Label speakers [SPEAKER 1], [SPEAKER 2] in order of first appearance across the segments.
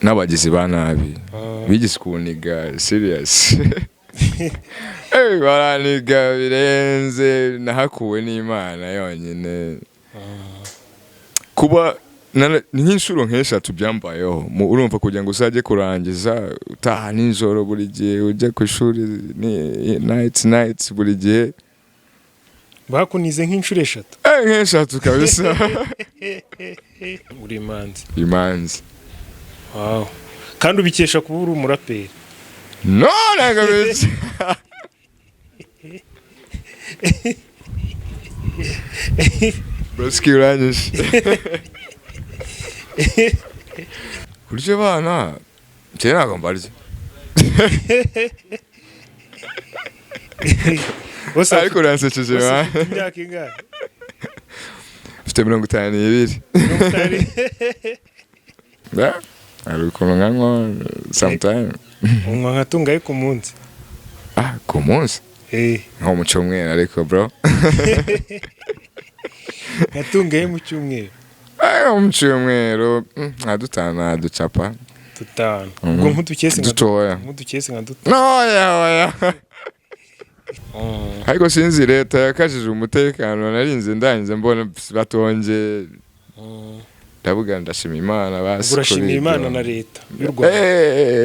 [SPEAKER 1] n'abagizi ba nabi bigise kuniga serious baraniga birenze nahakuwe n'Imana yonyine kuba n'inshuro nk'eshatu byambayeho urumva kugira ngo usaje kurangiza utaha nijoro buri gihe ujye ku ishuri nights buri gihe
[SPEAKER 2] bakunize nk'inshuro eshatu
[SPEAKER 1] nk'eshatu kabisa
[SPEAKER 2] uri
[SPEAKER 1] imanzi
[SPEAKER 2] wow kandi ubikesha kuba uri umuraperi
[SPEAKER 1] no nanga bitse Broski uranyishe kurya bana cyane ntabwo mbarya ariko uransekeje
[SPEAKER 2] imyaka ingahe
[SPEAKER 1] mfite 52 ari ukuntu nkanywa sometime
[SPEAKER 2] unywa nka tungaye ku munsi
[SPEAKER 1] ku munsi nko mu cyumweru ariko bro
[SPEAKER 2] ngatungaye mu cyumweru
[SPEAKER 1] mu cyumweru adutana ducapa
[SPEAKER 2] tutana ubwo nk'udukese nka duto
[SPEAKER 1] oya ariko sinzi leta yakajije umutekano narinze ndangize mbona batonje ndavuga ndashima Imana basi
[SPEAKER 2] urashimira Imana na leta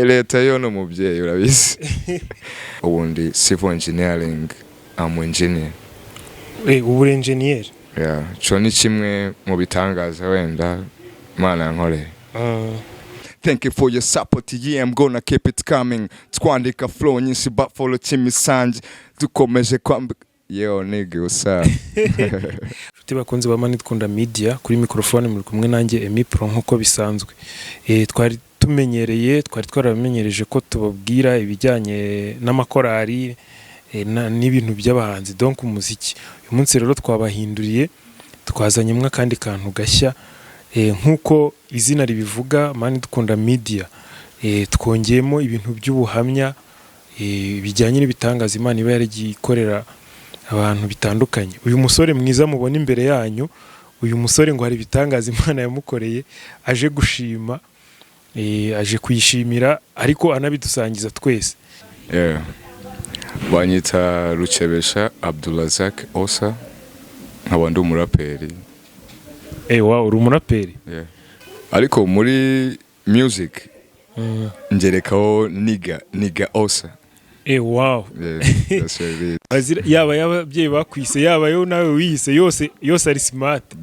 [SPEAKER 1] leta yo no mubyeyi urabizi ubundi civil engineering am engineer
[SPEAKER 2] ubu engineer
[SPEAKER 1] cyo ni kimwe mu bitangaza wenda Imana yankoreye Thank you for your support. Yeah, I'm gonna keep it coming. Twandika flow nyinshi but follow Chimisanje. Dukomeje kwamba yo nigga what's up?
[SPEAKER 2] Bakunze bamani dukunda media kuri microphone muri kumwe nanjye Emmy4 nkuko bisanzwe. Twari tumenyereye twaramenyereje ko tubabwira ibijyanye n'amakorari n'ibintu by'abahanzi donc umuziki. Uyu munsi rero twabahinduriye twazanyemwe kandi kantu gashya nkuko izina ribivuga mani dukunda media twongeyemo ibintu by'ubuhamya bijyanye n'ibitangaza Imana iba yaragikorera abantu bitandukanye. Uyu musore mwiza mubona imbere yanyu, uyu musore ngo hari ibitangaza Imana yamukoreye, aje gushima, aje kuyishimira ariko anabidusangiza twese.
[SPEAKER 1] Banyita Ruchebesha Abdulazak Osa, nkaba ndi umuraperi.
[SPEAKER 2] Wow, uri umuraperi?
[SPEAKER 1] Ariko muri music ngerekaho niga Osa.
[SPEAKER 2] Wow.
[SPEAKER 1] That's right.
[SPEAKER 2] Yaba y'ababyeyi bakwise, yaba yo nawe wiyise, yose ari smart.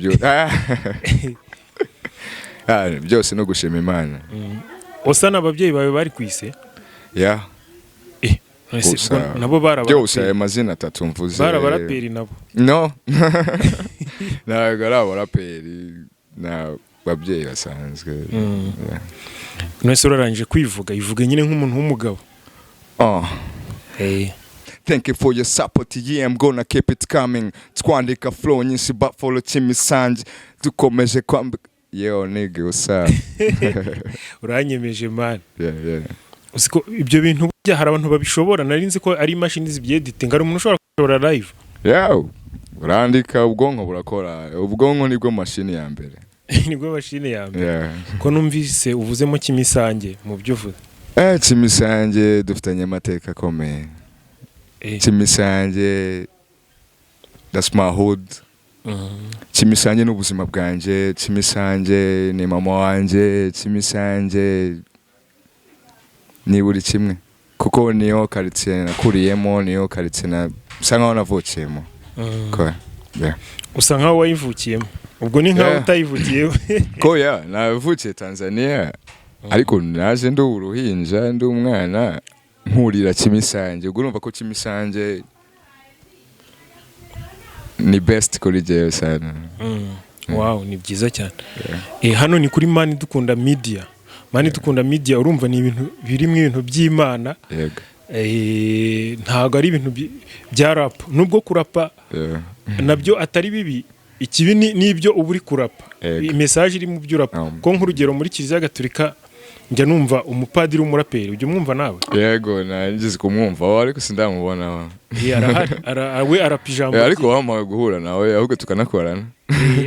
[SPEAKER 1] Byose no gushima Imana.
[SPEAKER 2] Osa n'ababyeyi bawe bari kwise? Nabo barabara.
[SPEAKER 1] Byose amazina atatu mvuze.
[SPEAKER 2] Barabaraperi nabo.
[SPEAKER 1] No. Ntabwo ari abaraperi na babyeyi basanzwe.
[SPEAKER 2] Nese urarangije kwivuga, ivuge nyine nk'umuntu w'umugabo.
[SPEAKER 1] Thank you for your support. Yeah, I'm gonna keep it coming. Twandika flow nyinshi but follow Chimisanje. Dukomeje kwamba yo nigga what's up?
[SPEAKER 2] Uranyemeje man.
[SPEAKER 1] Yeah.
[SPEAKER 2] Usiko ibyo bintu bya hari abantu babishobora narinzi ko ari imashini zibyediting ari umuntu ushobora gukora live.
[SPEAKER 1] Urandika ubwonko burakora. Ubwonko nibwo mashini ya mbere.
[SPEAKER 2] Nibwo mashini ya mbere. Ko numvise uvuzemo Chimisanje mu byo uvuze.
[SPEAKER 1] Chimisanje dufitanye amateka akomeye. Chimisanje that's my hood. Chimisanje n'ubuzima bwanje, Chimisanje ni mama wanje, Chimisanje ni buri kimwe kuko niyo quartier nakuriyemo, niyo quartier usanga wanavukiyemo.
[SPEAKER 2] Usanga wayivukiyemo. Ubwo ni nkaho utayivukiyemo.
[SPEAKER 1] Ko navukiye Tanzania. Ariko naje ndi uruhinja ndi umwana nkurira Chimisanje. Ubwo urumva ko Chimisanje ni best kuri jewe sana.
[SPEAKER 2] Wow, ni byiza cyane. Hano ni kuri mani dukunda media. Mani dukunda media urumva ni ibintu birimo ibintu by'Imana. Ntago ari ibintu bya rap. Nubwo kurapa nabyo atari bibi. Ikibi nibyo uburi kurapa. Message iri mu by'urapa. Ko nk'urugero muri Kiliziya Gatolika njya numva umupadiri w'umuraperi. Ujye mwumva nawe?
[SPEAKER 1] Yego nagize kumwumva ariko sindamubona.
[SPEAKER 2] We arapijambo.
[SPEAKER 1] Ariko wamaye guhura nawe ahubwo tukanakorana.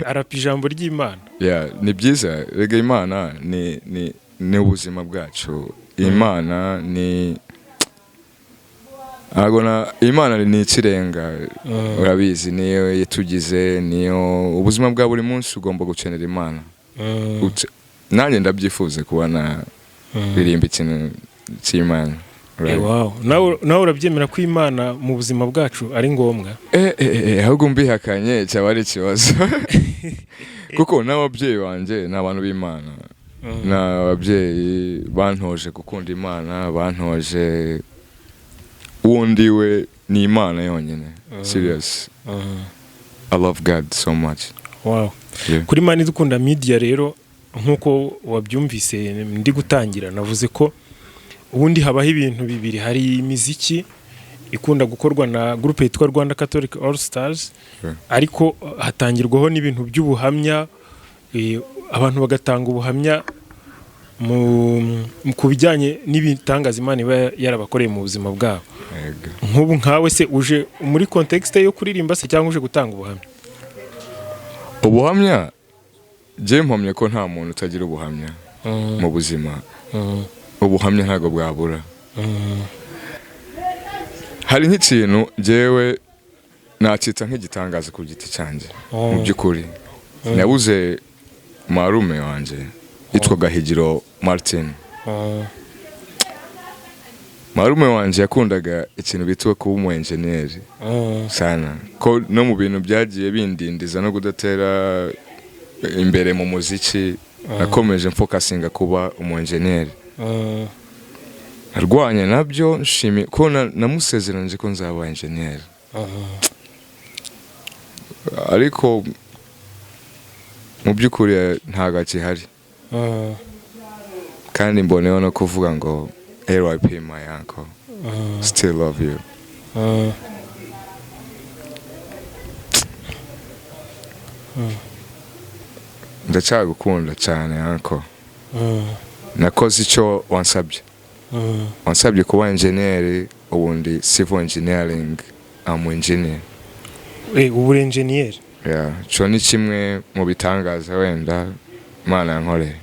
[SPEAKER 2] Arapijambo ry'Imana.
[SPEAKER 1] Ni byiza. Rega Imana ni ubuzima bwacu. Imana ni Imana ni ikirenga, urabizi, niyo yatugize, niyo ubuzima bwa buri munsi ugomba gukenera Imana. Nanjye ndabyifuze kubona birimba ikintu cy'Imana.
[SPEAKER 2] Wow, nawe urabyemera ko Imana mu buzima bwacu ari ngombwa?
[SPEAKER 1] Ahubwo mbihakanye cyaba ari ikibazo. Kuko n'ababyeyi banjye ni abantu b'Imana. N'ababyeyi bantoje gukunda Imana, bantoje undi we ni Imana yonyine. Serious. I love God so much.
[SPEAKER 2] Wow. Kuri Mani dukunda media rero nkuko wabyumvise ndi gutangira navuze ko ubundi habaho ibintu bibiri, hari imiziki ikunda gukorwa na groupe yitwa Rwanda Catholic All Stars, ariko hatangirwaho n'ibintu by'ubuhamya, abantu bagatanga ubuhamya mu kubijyanye n'ibitangaza Imana iba yarabakoreye mu buzima bwabo. Nk'ubu nkawe se uje muri context yo kuririmba se cyangwa uje gutanga ubuhamya?
[SPEAKER 1] Ubuhamya je mpamye ko nta muntu utagira ubuhamya mu buzima. Ubuhamya ntago bwabura. Hari nk'ikintu jewe nakita nk'igitangaza ku giti cyanjye. Mu by'ukuri nabuze marume wanje yitwaga Higiro Martin. Marume wanje yakundaga ikintu bitwa kuba umu enjeniyeri sana, ko no mu bintu byagiye bindindiza no kudatera imbere mu muziki, nakomeje mfokasinga kuba umu enjeniyeri. Narwanye nabyo, nshimi ko namusezeranje ko nzaba enjeniyeri. Ariko mu by'ukuri ntago akihari. Kandi mboneyeho no kuvuga ngo RIP my uncle. Still love you. Ndacyagukunda cyane uncle. Nakoze icyo wansabye. Wansabye kuba engineer, ubundi civil engineering, I'm engineer.
[SPEAKER 2] Ubu engineer?
[SPEAKER 1] Yeah, cyo ni kimwe mu bitangaza wenda Imana yankoreye.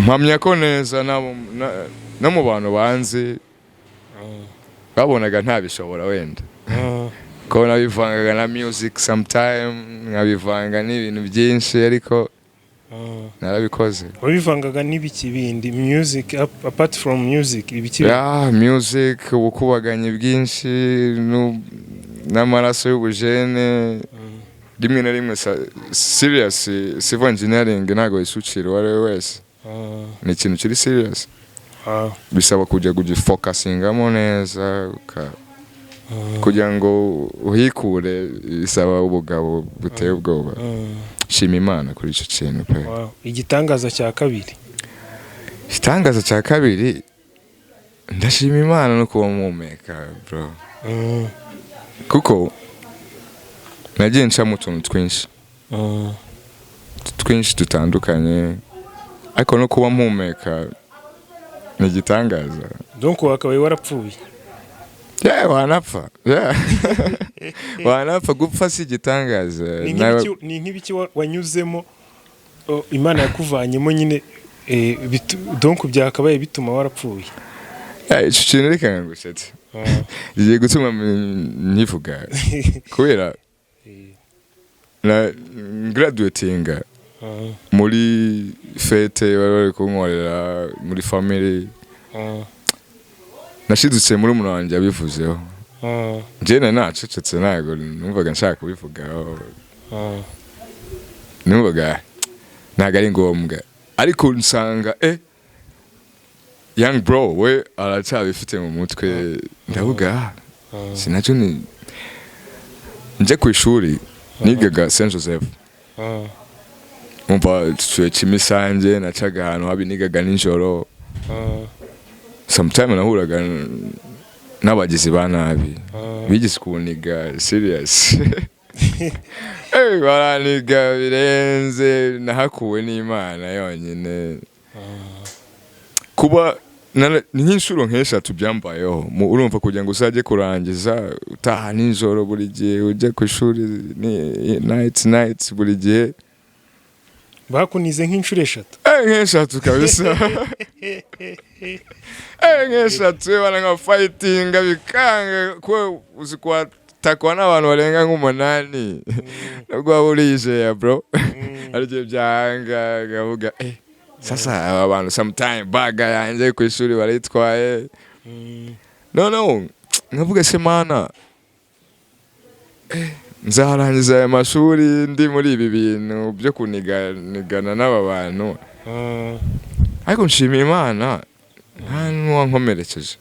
[SPEAKER 1] Mpamya ko neza no mu bantu banzi babonaga ntabishobora wenda. Ko nabivangaga na music sometime, nkabivanga n'ibintu byinshi, ariko narabikoze.
[SPEAKER 2] Wabivangaga n'ibiki bindi? Music apart from music ibiki?
[SPEAKER 1] Music, ubukubaganye bwinshi n'amaraso y'ubujene. Rimwe na rimwe serious, civil engineering ntago isukira wari wese. Ni ikintu kiri serious. Bisaba kujya focusingamo neza, kugira ngo uhikure bisaba ubugabo buteye ubwoba. Shima Imana kuri icyo kintu pe.
[SPEAKER 2] Igitangaza cya kabiri?
[SPEAKER 1] Igitangaza cya kabiri ndashima Imana no kuba mpumeka bro. Kuko nagiye nca mu tuntu twinshi dutandukanye, ariko no kuba mpumeka ni igitangaza.
[SPEAKER 2] Donc wakabaye warapfuye?
[SPEAKER 1] Wanapfa. Wanapfa, gupfa si igitangaza.
[SPEAKER 2] Ni nk'ibiki wanyuzemo Imana yakuvanyemo nyine, donc byakabaye bituma warapfuye?
[SPEAKER 1] Icyo kintu reka ngusetse. Giye gutuma nyivuga kubera na graduatinga muri fete bari kunkorera muri family. Nashidutse muri umuntu wanjye abivuzeho. Njye nacecetse ntago numvaga nshaka kubivugaho. Numvaga ntago ari ngombwa, ariko nsanga young bro we aracyabifite mu mutwe. Ndavuga sinacyo ni nje ku ishuri nigaga Saint Joseph. Umva tsuye Kimisange, nacaga ahantu habi, nigaga nijoro. Sometime nahuraga n'abagizi ba nabi bigise kuniga serious. Baraniga birenze, nahakuwe n'Imana yonyine. Kuba n'inshuro nk'eshatu byambayeho, urumva kugira ngo usaje kurangiza utaha nijoro buri gihe, ujye ku ishuri night buri gihe.
[SPEAKER 2] bakunize nk'inshuro 3
[SPEAKER 1] nk'eshatu kabisa nk'eshatu bana nka fighting bikanga ko uzikwatakwa n'abantu barenga nk'umunani nubwo burije ya bro arije byanga gavuga sasa aba bantu sometime baga yanjye ku ishuri baritwaye no nkavuga se mana nzarangiza amashuri ndi muri ibi bintu byo kunigana n'aba bantu ariko nshimiye Imana nta n'uwankomerekeje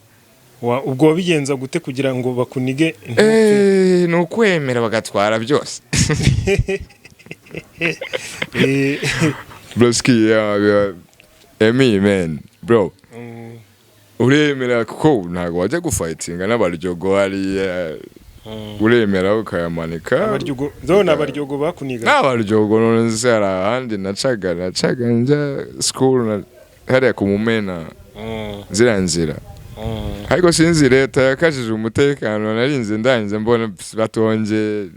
[SPEAKER 2] ubwo wabigenza gute kugira ngo bakunige
[SPEAKER 1] ni ukwemera bagatwara byose broski Emmy man bro uremera kuko ntago wajya gufightinga n'abaryogo hariya uremera ukayamanika
[SPEAKER 2] abaryogo zona abaryogo bakuniga
[SPEAKER 1] n'abaryogo none zara handi nacaga njya school hariya ku Mumena ziranzira ariko sinzi leta yakajije umutekano narinze ndangize mbona batonje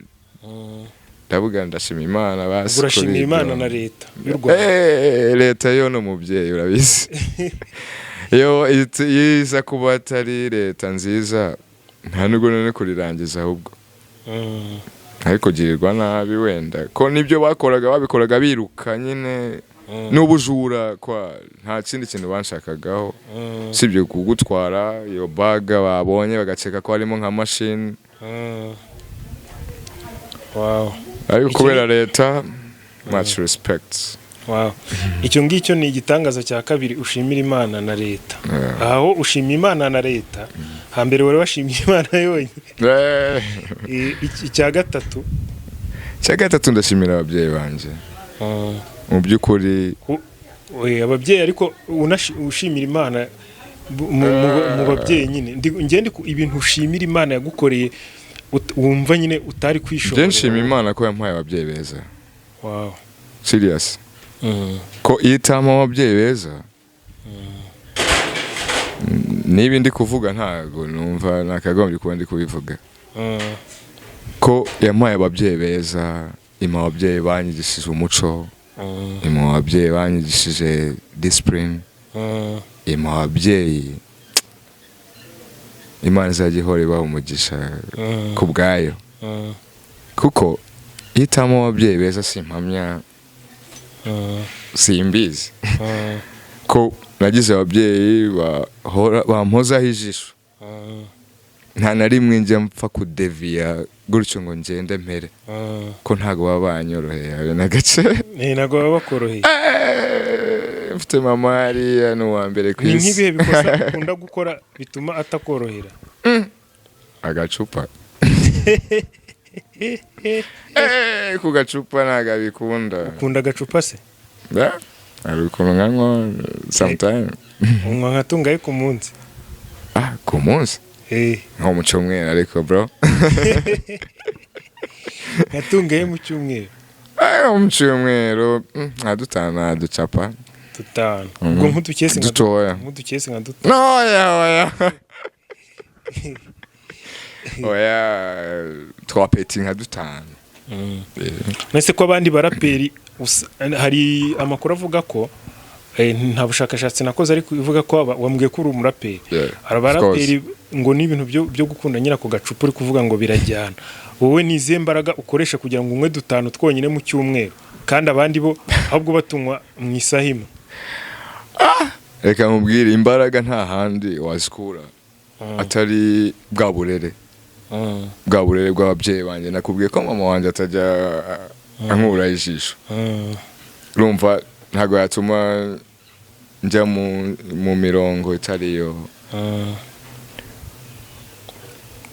[SPEAKER 1] ndavuga ndashima Imana basi
[SPEAKER 2] urashima Imana na leta y'u
[SPEAKER 1] Rwanda leta yo no mubyeyi urabizi yo iza kuba atari leta nziza nta nubwo none kurirangiza ahubwo ariko girirwa nabi wenda ko nibyo babikoraga biruka nyine n'ubujura kwa nta kindi kintu banshakagaho sibyo kugutwara iyo baga babonye bagaceka ko harimo nka machine
[SPEAKER 2] wow
[SPEAKER 1] ariko kubera leta much respect
[SPEAKER 2] wow icyo ngicyo ni igitangaza cya kabiri ushimira Imana na leta aho ushimira Imana na leta hambere wari washimye Imana yonyine icya gatatu
[SPEAKER 1] ndashimira ababyeyi banje mu by'ukuri
[SPEAKER 2] ababyeyi ariko ushimira Imana mu babyeyi nyine ngende ibintu ushimira Imana yagukoreye wumva nyine utari kwishobora
[SPEAKER 1] nshimira Imana ko yampaye ababyeyi beza
[SPEAKER 2] wow
[SPEAKER 1] serious ko itama ababyeyi beza niba ndi kuvuga ntago numva nakagombye kuba ndi kubivuga ko yampaye ababyeyi beza ima ababyeyi banyigishije umuco ima ababyeyi banyigishije discipline ima ababyeyi Imana izajya ihora ibaha umugisha ku bwayo kuko itama ababyeyi beza simpamya simbizi ko nagize ababyeyi bampozaho ijisho nta na rimwe njya mpfa kudeviya gutyo ngo ngende mpere ko ntago baba banyoroheye na gace
[SPEAKER 2] ntago baba bakoroheye
[SPEAKER 1] mfite mama hariya n'uwa mbere ku isi
[SPEAKER 2] ni nk'ibihe bikosa ukunda gukora bituma atakorohera
[SPEAKER 1] agacupa ku gacupa ntago abikunda
[SPEAKER 2] ukunda agacupa se
[SPEAKER 1] ari ukuntu nkanywa sometime
[SPEAKER 2] unywa nka tungaye ku munsi
[SPEAKER 1] ku munsi nko mu cyumweru ariko bro
[SPEAKER 2] yatungaye mu cyumweru
[SPEAKER 1] mu cyumweru nka dutanu ducapa
[SPEAKER 2] dutanu ubwo nk'udukesi nka dutanu
[SPEAKER 1] oya twapeti nka dutanu
[SPEAKER 2] nese ko abandi baraperi hari amakuru avuga ko nta bushakashatsi nakoze ariko ivuga ko wambwiye ko uri umuraperi abaraperi ngo ni ibintu byo gukunda nyira ku gacupa uri kuvuga ngo birajyana wowe ni izihe mbaraga ukoresha kugira ngo unywe dutanu twonyine mu cyumweru kandi abandi bo ahubwo batunywa mu isaha imwe
[SPEAKER 1] reka mubwire imbaraga nta handi wazikura atari bwa burere bw'ababyeyi banjye nakubwiye ko mama wanjye atajya ankura ijisho urumva ntago yatuma njya mu mirongo itariyo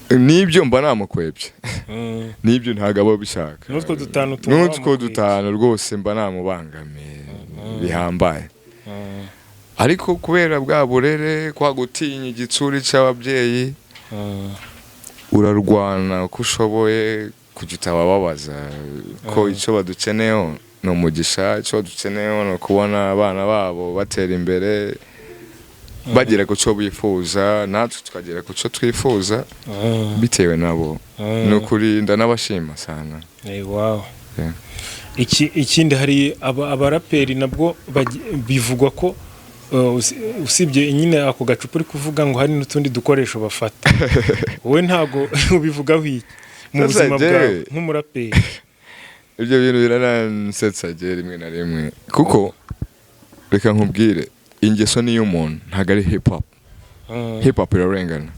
[SPEAKER 1] nibyo mba namukwebye nibyo ntago aba bishaka n'utwo dutanu rwose mba namubangamiye bihambaye ariko kubera bwa burere kwa gutinya igitsuri cy'ababyeyi urarwana uko ushoboye kujya utabababaza ko icyo badukeneyeho ni umugisha, icyo dukeneyeho ni ukubona abana babo batera imbere bagera ku cyo bifuza natwe tukagera ku cyo twifuza bitewe nabo ni ukuri ndanabashima sana.
[SPEAKER 2] Wow. ikindi hari abaraperi nabwo bivugwa ko usibye nyine ako gacupa uri kuvuga ngo hari n'utundi dukoresho bafata wowe ntago ubivugaho iki mu buzima bwawe nk'umuraperi?
[SPEAKER 1] Ibyo bintu biranansetsa rimwe na rimwe kuko reka nkubwire ingeso ni y'umuntu ntago ari hip hop. Hip hop irarengana.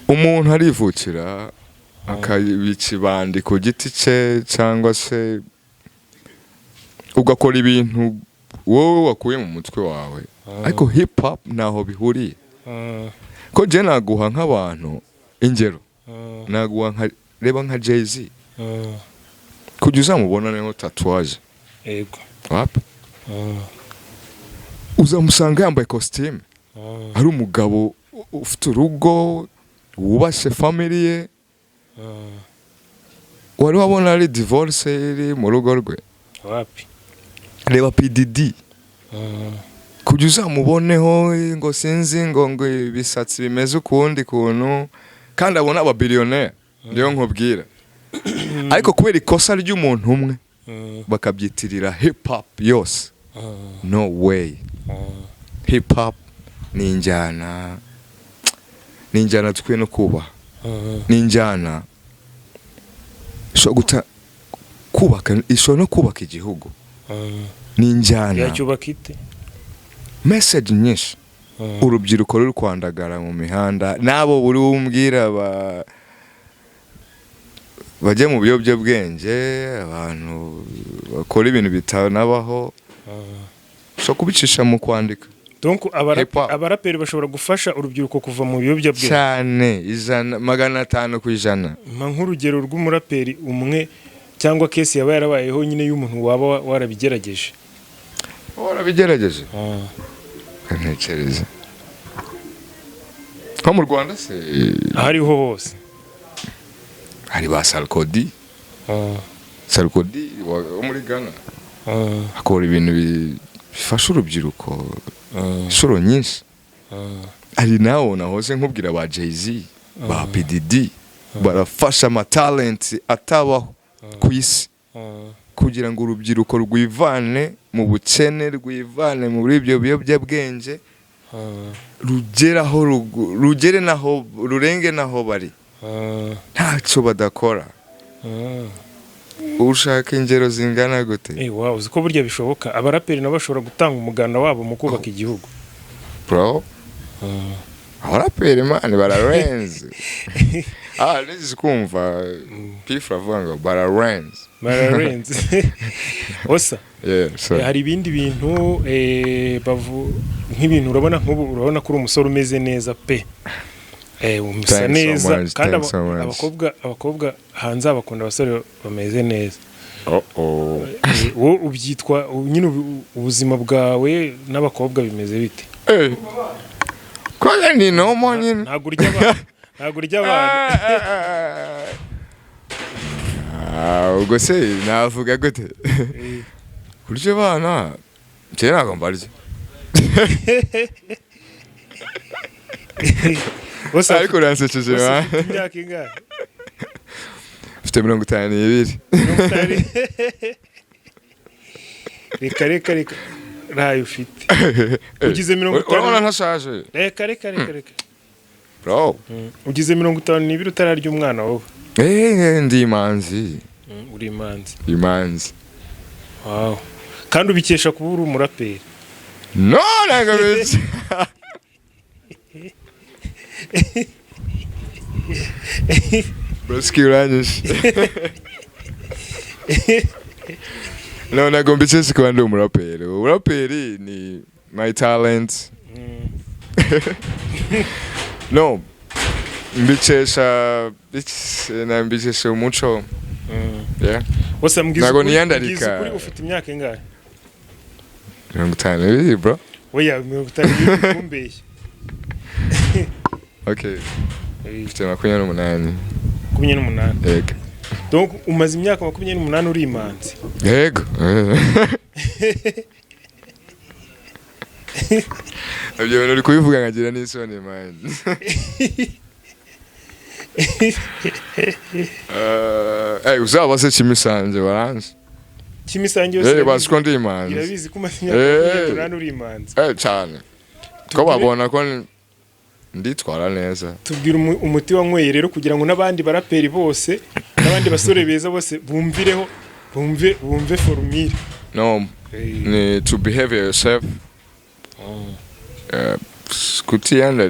[SPEAKER 1] Umuntu arivukira akabica ibandi ku giti cye cyangwa se ugakora ibintu wowe wakuye mu mutwe wawe, ariko hip hop naho bihuriye. Ko je naguha nk'abantu ingero, naguha reba nka Jay-Z, kujya uzamubona neho tatouage,
[SPEAKER 2] yego
[SPEAKER 1] wapi uzamusanga yambaye costume, ari umugabo ufite urugo wubashe family ye, wari wabona ari divorce iri mu rugo rwe,
[SPEAKER 2] wapi
[SPEAKER 1] reba PDD, kujya uzamuboneho ngo sinzi ngo ibisatsi bimeze ukundi kuntu kandi abona ababiliyoneri, niyo nkubwira. Ariko kubera ikosa ry'umuntu umwe bakabyitirira hip hop yose. No way. Hip hop ni injyana tukwiye no kubaha. Ni injyana ishobora no kubaka igihugu. Ni injyana
[SPEAKER 2] yacyubaka ite
[SPEAKER 1] message nyinshi. Urubyiruko ruri kwandagara mu mihanda nabo buri umbwira bajye mu biyobyabwenge, abantu bakora ibintu bitanabaho, so kubicisha mu kwandika.
[SPEAKER 2] Donc abaraperi bashobora gufasha urubyiruko kuva mu biyobyabwenge
[SPEAKER 1] cyane 500%.
[SPEAKER 2] Nk'urugero rw'umuraperi umwe cyangwa kesi yaba yarabayeho nyine y'umuntu waba warabigerageje.
[SPEAKER 1] Warabigerageje? Kantekereza. Ko mu Rwanda se
[SPEAKER 2] hariho hose.
[SPEAKER 1] Hari ba Sarkozy. Sarkozy wo muri Ghana. Akora ibintu bifasha urubyiruko inshuro nyinshi. Ari nawo nahoze nkubwira ba Jay-Z, ba PDD, barafasha amatalent atabaho ku isi kugira ngo urubyiruko rwivane mu bukene, rwivane muri ibyo biyobyabwenge, rugere naho rurenge naho bari, ntacyo badakora. Ushaka ingero zingana gute?
[SPEAKER 2] Wow, uziko burya bishoboka abaraperi nabo bashobora gutanga umuganda wabo mu kubaka igihugu.
[SPEAKER 1] Bro, abaraperi man bararenze. Nzi kumva Pifra avuga ngo bararenze.
[SPEAKER 2] Osa hari ibindi bintu nk'ibintu urabona kuri umusore umeze neza pe, umusa neza kandi abakobwa hanze abakunda abasore bameze neza. Wowe ubyitwa nyine ubuzima bwawe n'abakobwa bimeze bite?
[SPEAKER 1] Kwa ni nomo nyine
[SPEAKER 2] ntago urya abantu.
[SPEAKER 1] Ubwo se navuga gute? Kurya abana cyera ntago mbarya.
[SPEAKER 2] Wasa
[SPEAKER 1] ariko uransekeje wa?
[SPEAKER 2] Imyaka ingahe?
[SPEAKER 1] Mfite 52.
[SPEAKER 2] Reka ntayo ufite. Ugize 50.
[SPEAKER 1] Urabona ntashaje?
[SPEAKER 2] Reka.
[SPEAKER 1] Bro.
[SPEAKER 2] Ugize 52 utararya umwana wowe.
[SPEAKER 1] Ndi imanzi.
[SPEAKER 2] Uri imanzi.
[SPEAKER 1] Imanzi.
[SPEAKER 2] Wow. Kandi ubikesha kuba uri umuraperi?
[SPEAKER 1] No, ntago bizi. Broski uranyishe. No, ntago mbikesha kuba ndi umuraperi. Umuraperi ni my talent. No, mbikesha umuco. Yeah.
[SPEAKER 2] Wasa mgize
[SPEAKER 1] ntago niyandarika.
[SPEAKER 2] Kuri ufite imyaka ingahe?
[SPEAKER 1] 52 bro.
[SPEAKER 2] Oya 52 kumbeshya.
[SPEAKER 1] Okay. Mfite 28.
[SPEAKER 2] 28.
[SPEAKER 1] Yego.
[SPEAKER 2] Donc umaze imyaka 28 uri imanzi.
[SPEAKER 1] Yego. Ibyo bintu uri kubivuga nkagira n'isoni man. uzabaze Kimisange baranze
[SPEAKER 2] Kimisange yose
[SPEAKER 1] baziko ndi imanzi
[SPEAKER 2] irabizi ko masinya turana uri imanzi
[SPEAKER 1] cyane ko babona ko nditwara neza.
[SPEAKER 2] Tubwira umuti wanyweye rero kugira ngo nabandi baraperi bose nabandi basore beza bose bumvireho bumve formule.
[SPEAKER 1] No, to behave yourself. Kutiyanda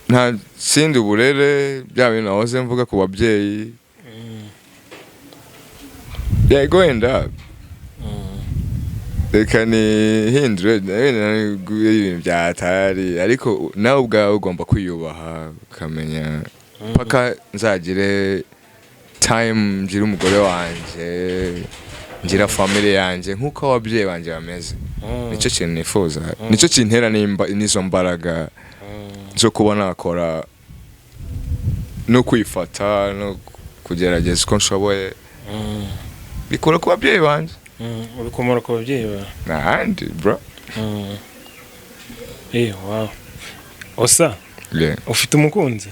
[SPEAKER 1] nta sindi uburere bya bintu nahoze mvuga ku babyeyi. Go end up. Reka nihindure ibintu byatari ariko nawe ubwawe ugomba kwiyubaha ukamenya paka nzagire time ngira umugore wanje ngira family yanje nkuko ababyeyi banje bameze. Nicyo kintu nifuza, nicyo kintera n'izo mbaraga zo kubona akora no kwifata no kugerageza uko nshoboye. Bikora ku babyeyi banje.
[SPEAKER 2] Ubikomora ku babyeyi ba.
[SPEAKER 1] Nandi bro.
[SPEAKER 2] Wow. Osa.
[SPEAKER 1] Yeah.
[SPEAKER 2] Ufite umukunzi?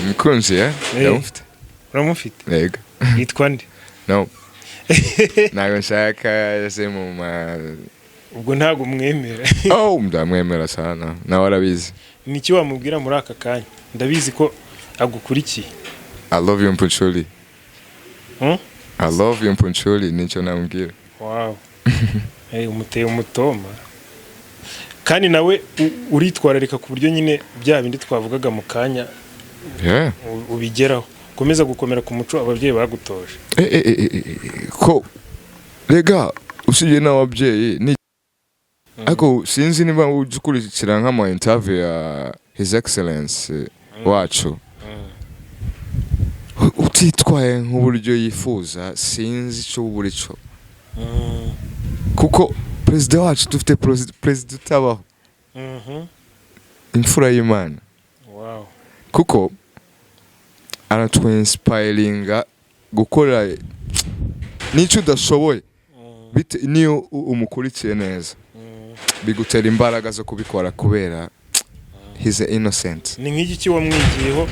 [SPEAKER 1] Umukunzi ndamufite.
[SPEAKER 2] Uramufite?
[SPEAKER 1] Yego.
[SPEAKER 2] Yitwa nde?
[SPEAKER 1] No. Ntabwo nshaka yase mu
[SPEAKER 2] ubwo ntabwo mwemera.
[SPEAKER 1] Ndamwemera sana nawe arabizi.
[SPEAKER 2] Niki wamubwira muri aka kanya? Ndabizi ko agukurikiye.
[SPEAKER 1] I love you mpunchuli. I love you mpunchuli nicyo namubwira.
[SPEAKER 2] Wow. Umuteye umutoma. Kandi nawe uritwararika ku buryo nyine bya bindi twavugaga mu kanya. Ubigeraho. Komeza gukomera ku muco ababyeyi bagutoje.
[SPEAKER 1] Ko rega usije n'ababyeyi ni ako sinzi niba ukurikira nk'ama interview ya His Excellence wacu. Utitwaye nk'uburyo yifuza sinzi icyo buri cyo. Kuko president wacu dufite president utabaho. Imfura y'Imana.
[SPEAKER 2] Wow.
[SPEAKER 1] Kuko aratwinspiringa gukora n'icyo udashoboye bite niyo umukurikiye neza bigutera imbaraga zo kubikora kubera he's innocent.
[SPEAKER 2] Ni nk'iki wamwigiyeho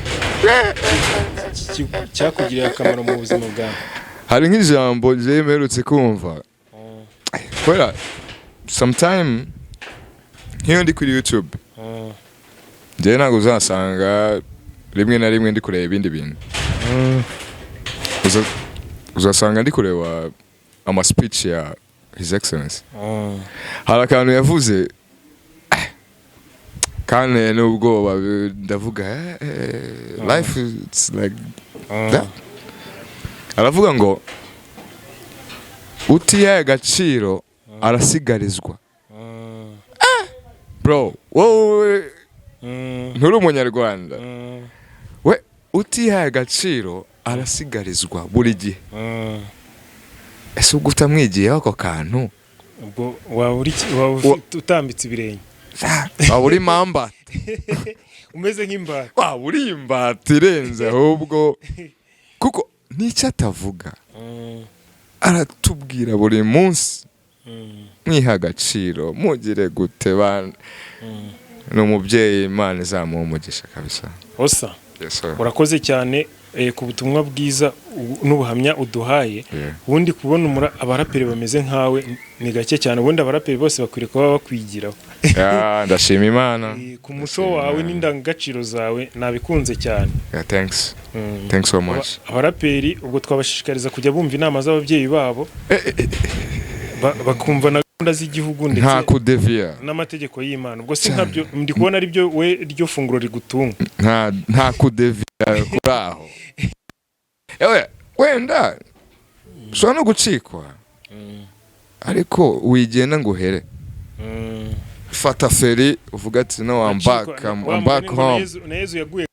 [SPEAKER 2] cyakugiriye akamaro mu buzima bwawe?
[SPEAKER 1] Hari nk'ijambo ryemerutse kumva kubera sometime nk'iyo ndi kuri YouTube njye ntabwo uzasanga rimwe na rimwe ndi kureba ibindi bintu. Uzasanga ndi kureba ama speech ya His Excellence. Hari akantu yavuze kandi n'ubwoba ndavuga life it's like that. Aravuga ngo utiyaye agaciro arasigarizwa. Bro, wowe nturi umunyarwanda. We utiyaye agaciro arasigarizwa buri gihe. Ese ubwo utamwigiyeho ako kantu
[SPEAKER 2] ubwo waba utambitse ibirenge
[SPEAKER 1] waba uri mamba
[SPEAKER 2] umeze nk'imbata
[SPEAKER 1] waba uri imbata irenze ahubwo kuko nicyo atavuga aratubwira buri munsi mwiha agaciro mugire gute bana n'umubyeyi Imana izamuha umugisha kabisa.
[SPEAKER 2] Osa urakoze cyane ku butumwa bwiza n'ubuhamya uduhaye. Ubundi kubona abaraperi bameze nkawe ni gake cyane. Ubundi abaraperi bose bakwiriye kuba bakwigiraho.
[SPEAKER 1] Ndashima Imana
[SPEAKER 2] ku muco wawe n'indangagaciro zawe nabikunze cyane.
[SPEAKER 1] Thanks so much.
[SPEAKER 2] Abaraperi ubwo twabashishikariza kujya bumva inama z'ababyeyi babo bakumva na gahunda z'igihugu ndetse
[SPEAKER 1] nta kudevia
[SPEAKER 2] n'amategeko y'Imana. Ubwo si nkabyo ndi kubona ari byo we ryo funguro rigutunga.
[SPEAKER 1] Nta kudevia kuraho. Wenda so no gucikwa ariko wigenda nguhere. Fata feri uvuga ati no I'm back home.
[SPEAKER 2] Nezo yaguye.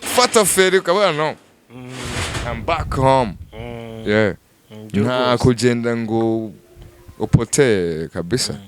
[SPEAKER 1] Fata feri ukabona no I'm back home. Nta kugenda ngo upote kabisa.